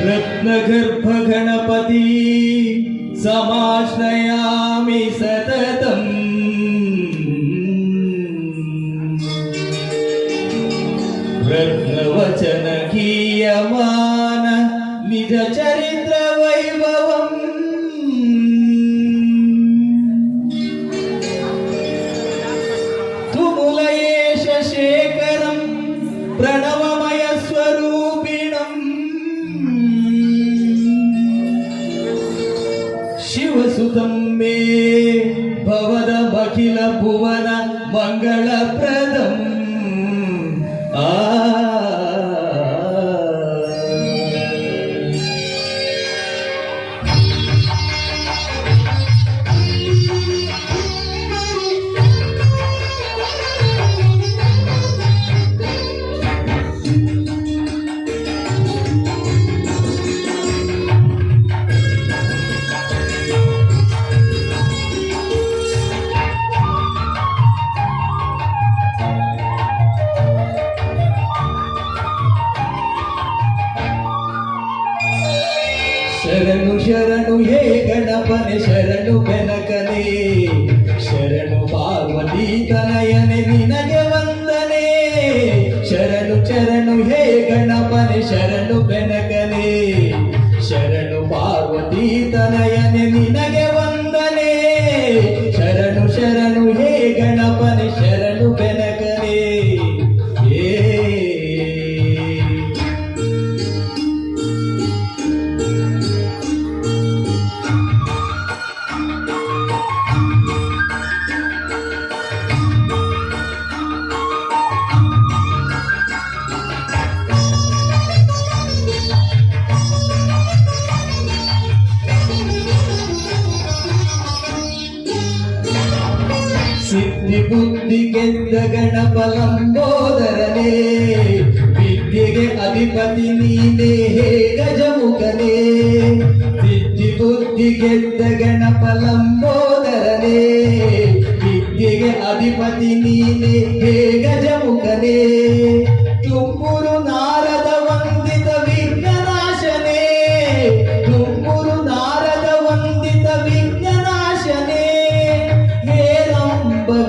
रत्नगर्भ गणपति समाश्रयामि सततम् रत्नवचन गीयमान निज चरित्र वैभवम् तुमुलयेश शेखरं प्रणवमय स्वरूपिणम् शिवसुतं मे भवदखिल भुवन मंगलप्रदम् ಶರಣು ಶರಣು ಹೇ ಗಣಪನೆ ಶರಣು ಬೆನಕನೆ ಶರಣು ಪಾರ್ವತಿ ತನಯನೆ ನಿನಗೆ ವಂದನೆ ಶರಣು ಶರಣು ಹೇ ಗಣಪನೆ ಶರಣು ಬೆನಕನೆ ಶರಣು ಪಾರ್ವತಿ ತನಯನೆ ನಿನಗೆ ವಂದನೆ ಶರಣು ಶರಣು ಹೇ ಗಣಪನೆ ಶರಣು ಬೆನಕನೆ ಸಿದ್ಧಿ ಬುದ್ಧಿ ಗೆದ್ದ ಗಣಪಲಂಬೋದರನೇ ವಿದ್ಯೆಗೆ ಅಧಿಪತಿ ನೀನೇ ಹೇ ಗಜಮುಖನೇ ಸಿದ್ಧಿ ಬುದ್ಧಿ ಗೆದ್ದ ಗಣಪಲಂಬೋದರನೇ ವಿದ್ಯೆಗೆ ಅಧಿಪತಿ ನೀನೇ ಹೇ ಗಜಮುಖನೇ ತುಮುರು ನಾರದ ವಂದಿತ ವಿಘ್ನನಾಶನೇ ತುಮುರು ನಾರದ ವಂದಿತ ವಿಘ್ನನಾಶನೇ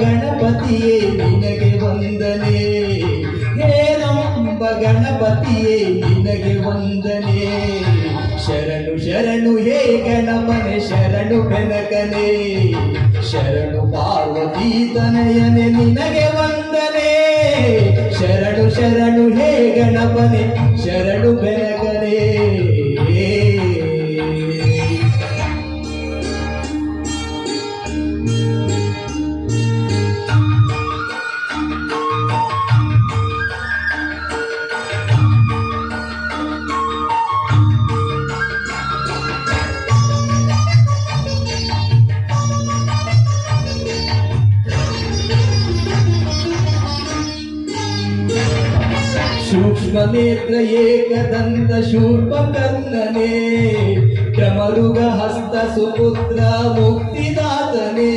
ಗಣಪತಿಯೇ ನಿನಗೆ ವಂದನೆ ಹೇ ನಂಬ ಗಣಪತಿಯೇ ನಿನಗೆ ವಂದನೆ ಶರಣು ಶರಣು ಹೇ ಗಣಪನೆ ಶರಣು ಬೆನಕನೆ ಶರಣು ಪಾರ್ವತಿ ತನಯನೆ ನಿನಗೆ ವಂದನೆ ಶರಣು ಶರಣು ಹೇ ಗಣಪನೆ ಶರಣು ಬೆನಕನೆ सूक्ष्म नेत्र एकदंत शूर्पकर्णने डमरुग हस्त सुपुत्र मुक्तिदातने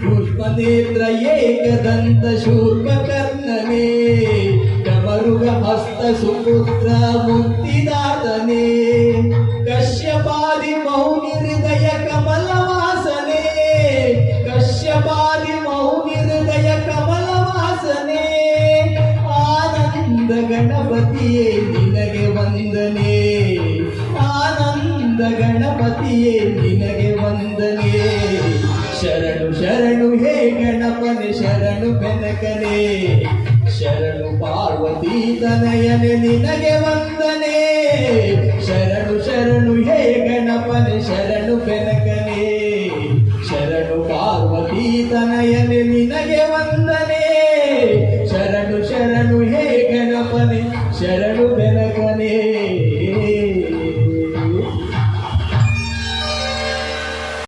सूक्ष्म नेत्र एकदंत शूर्पकर्णने डमरुग हस्त सुपुत्र मुक्तिदातने कश्यपादि मौनि हृदय कमलवासने कश्यपादि मौनि हृदय कमलवासने ಗಣಪತಿಯೇ ನಿನಗೆ ವಂದನೆ ಆನಂದ ಗಣಪತಿಯೇ ನಿನಗೆ ವಂದನೆ ಶರಣು ಶರಣು ಹೇ ಗಣಪನೆ ಶರಣು ಬೆನಕನೆ ಶರಣು ಪಾರ್ವತಿ ತನಯನೆ ನಿನಗೆ ವಂದನೆ ಶರಣು ಶರಣು ಹೇ ಗಣಪನೆ ಶರಣು ಬೆನಕನೆ ಶರಣು ಪಾರ್ವತಿ ತನಯನೆ ನಿನಗೆ ವಂದನೆ